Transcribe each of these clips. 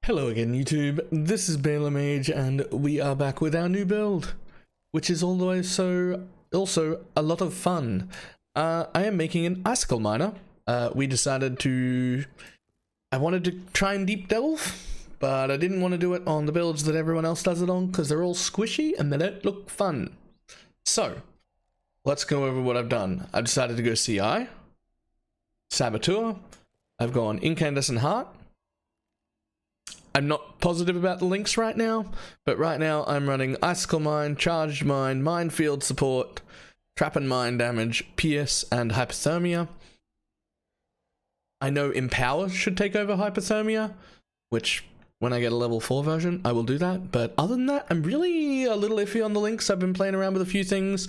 Hello again YouTube, this is BalorMage and we are back with our new build, which is also a lot of fun. I am making an icicle miner. I wanted to try and deep delve, but I didn't want to do it on the builds that everyone else does it on because they're all squishy and they don't look fun. So, let's go over what I've done. I've decided to go CI, Saboteur, I've gone Incandescent Heart. I'm not positive about the links right now, but right now I'm running Icicle Mine, Charged Mine, Minefield Support, Trap and Mine Damage, Pierce, and Hypothermia. I know Empower should take over Hypothermia, which when I get a level 4 version, I will do that. But other than that, I'm really a little iffy on the links. I've been playing around with a few things.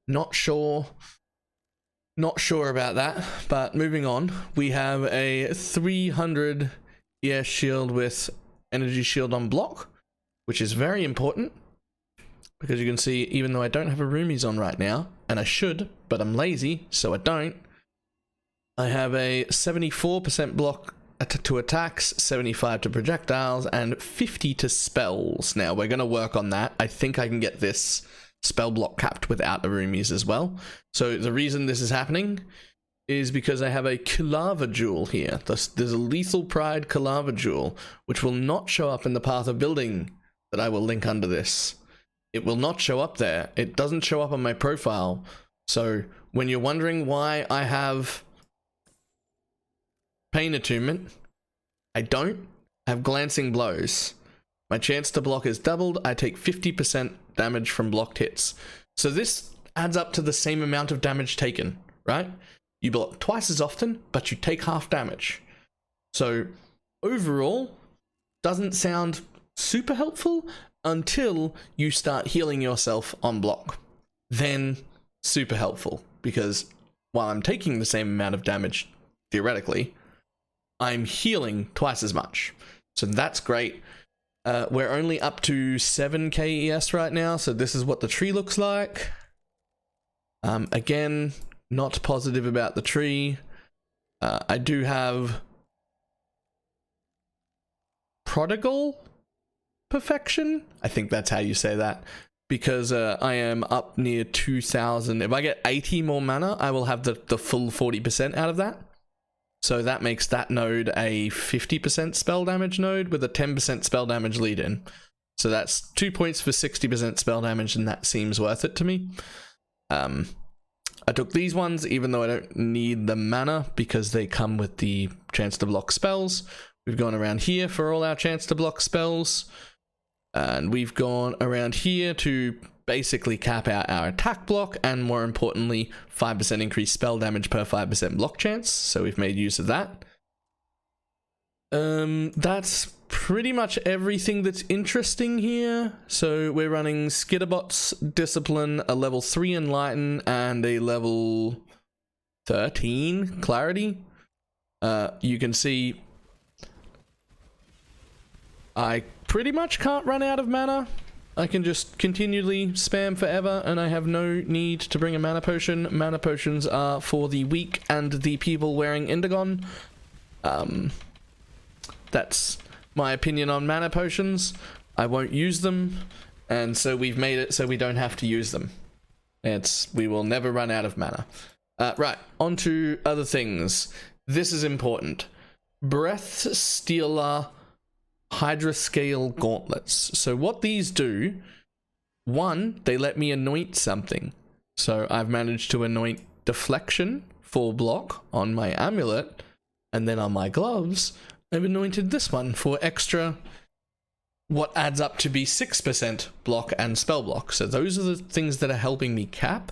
Not sure about that, but moving on. We have a 300 ES shield with energy shield on block, which is very important because you can see even though I don't have a roomies on right now, and I should, but I'm lazy, so I don't. I have a 74% block to attacks, 75 to projectiles, and 50 to spells. Now we're going to work on that. I think I can get this spell block capped without the roomies as well. So the reason this is happening is because I have a Kilava Jewel here. There's a Lethal Pride Kilava Jewel, which will not show up in the path of building that I will link under this. It will not show up there. It doesn't show up on my profile. So when you're wondering why I have Pain Attunement, I don't have Glancing Blows. My chance to block is doubled. I take 50% damage from blocked hits. So this adds up to the same amount of damage taken, right? You block twice as often, but you take half damage. So overall, doesn't sound super helpful until you start healing yourself on block. Then super helpful, because while I'm taking the same amount of damage, theoretically, I'm healing twice as much. So that's great. We're only up to 7 KES right now, so this is what the tree looks like. Again, not positive about the tree. I do have Prodigal Perfection. I think that's how you say that. Because I am up near 2,000. If I get 80 more mana, I will have the full 40% out of that. So that makes that node a 50% spell damage node with a 10% spell damage lead in. So that's 2 points for 60% spell damage, and that seems worth it to me. I took these ones even though I don't need the mana because they come with the chance to block spells. We've gone around here for all our chance to block spells. And we've gone around here to basically cap out our attack block and, more importantly, 5% increased spell damage per 5% block chance. So we've made use of that. That's pretty much everything that's interesting here. So we're running Skitterbot's Discipline, a level 3 Enlighten, and a level 13 Clarity. You can see I pretty much can't run out of mana. I can just continually spam forever, and I have no need to bring a mana potion. Mana potions are for the weak and the people wearing Indigon. That's my opinion on mana potions. I won't use them, and so we've made it so we don't have to use them. We will never run out of mana. Right, on to other things. This is important. Breath Stealer Hydrascale Gauntlets. So what these do, one, they let me anoint something. So I've managed to anoint Deflection for block on my amulet, and then on my gloves, I've anointed this one for extra, what adds up to be 6% block and spell block. So those are the things that are helping me cap,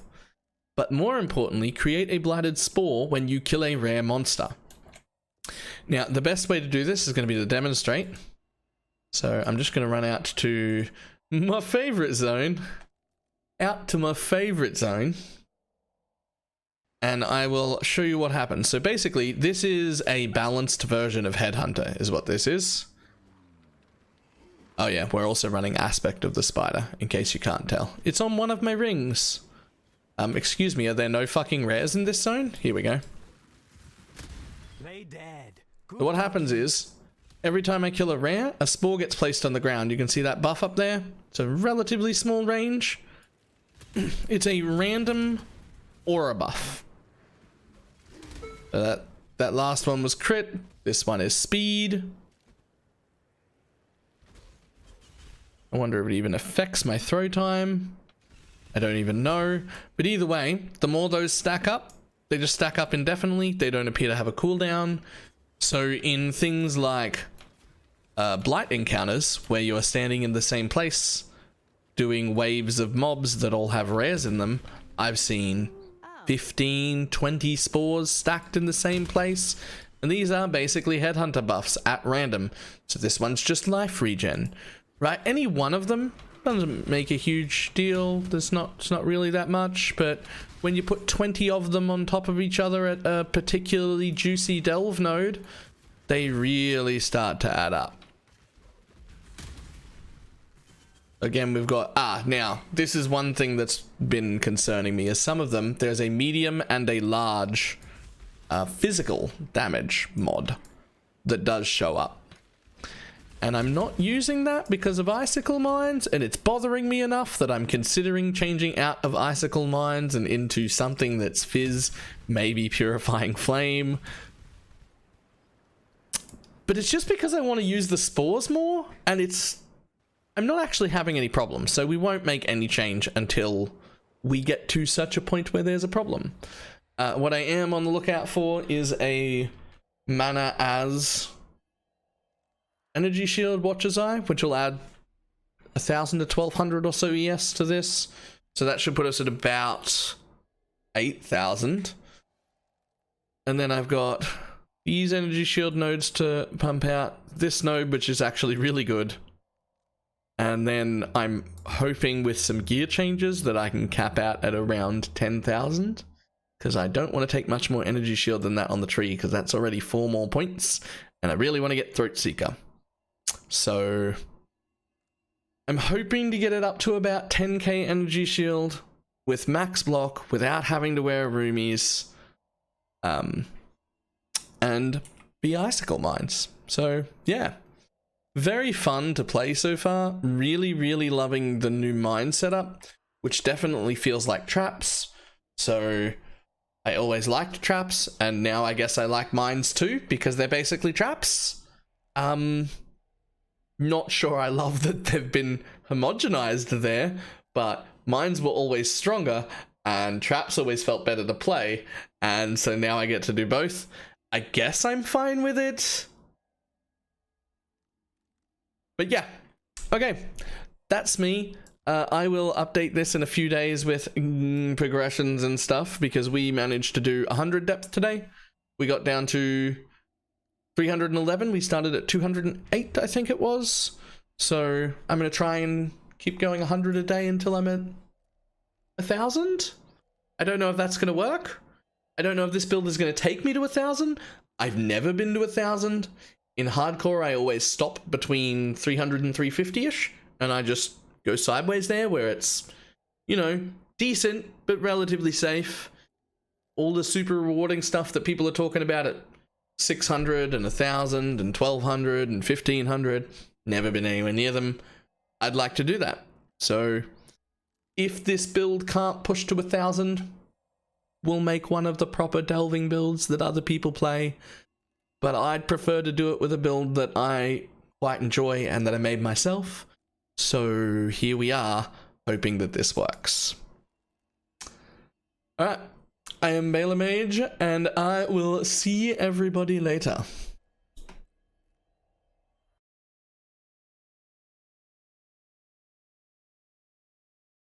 but more importantly, create a Blighted Spore when you kill a rare monster. Now, the best way to do this is going to be to demonstrate. So I'm just going to run out to my favorite zone. And I will show you what happens. So basically, this is a balanced version of Headhunter, is what this is. Oh yeah, we're also running Aspect of the Spider, in case you can't tell. It's on one of my rings. Excuse me, are there no fucking rares in this zone? Here we go. Play dead. So what happens is, every time I kill a rare, a spore gets placed on the ground. You can see that buff up there. It's a relatively small range. It's a random aura buff. That last one was crit. This one is speed. I wonder if it even affects my throw time. I don't even know. But either way, the more those stack up, they just stack up indefinitely. They don't appear to have a cooldown. So in things like blight encounters, where you are standing in the same place doing waves of mobs that all have rares in them, I've seen 15, 20 spores stacked in the same place. And these are basically headhunter buffs at random. So this one's just life regen, right? Any one of them doesn't make a huge deal. It's not really that much, but when you put 20 of them on top of each other at a particularly juicy delve node, they really start to add up. Again, we've got, now, this is one thing that's been concerning me, is some of them, there's a medium and a large physical damage mod that does show up. And I'm not using that because of Icicle Mines, and it's bothering me enough that I'm considering changing out of Icicle Mines and into something that's Fizz, maybe Purifying Flame. But it's just because I want to use the spores more, and I'm not actually having any problems, so we won't make any change until we get to such a point where there's a problem. What I am on the lookout for is a mana as Energy Shield Watcher's Eye, which will add 1,000 to 1,200 or so ES to this. So that should put us at about 8,000. And then I've got these Energy Shield nodes to pump out. This node, which is actually really good. And then I'm hoping with some gear changes that I can cap out at around 10,000. Because I don't want to take much more Energy Shield than that on the tree, because that's already 4 more points. And I really want to get Throat Seeker. So I'm hoping to get it up to about 10k Energy Shield with max block without having to wear roomies. And be Icicle Mines. So yeah. Very fun to play so far. Really, really loving the new mine setup, which definitely feels like traps. So I always liked traps, and now I guess I like mines too, because they're basically traps. Not sure I love that they've been homogenized there, but mines were always stronger, and traps always felt better to play, and so now I get to do both. I guess I'm fine with it. But yeah, okay, that's me. I will update this in a few days with progressions and stuff, because we managed to do 100 depth today. We got down to 311. We started at 208, I think it was. So I'm going to try and keep going 100 a day until I'm at 1,000. I don't know if that's going to work. I don't know if this build is going to take me to 1,000. I've never been to 1,000. In hardcore, I always stop between 300 and 350-ish, and I just go sideways there, where it's, you know, decent, but relatively safe. All the super rewarding stuff that people are talking about at 600 and 1,000 and 1,200 and 1,500, never been anywhere near them. I'd like to do that. So if this build can't push to 1,000, we'll make one of the proper delving builds that other people play. But I'd prefer to do it with a build that I quite enjoy and that I made myself. So here we are, hoping that this works. Alright, I am BalorMage, and I will see everybody later.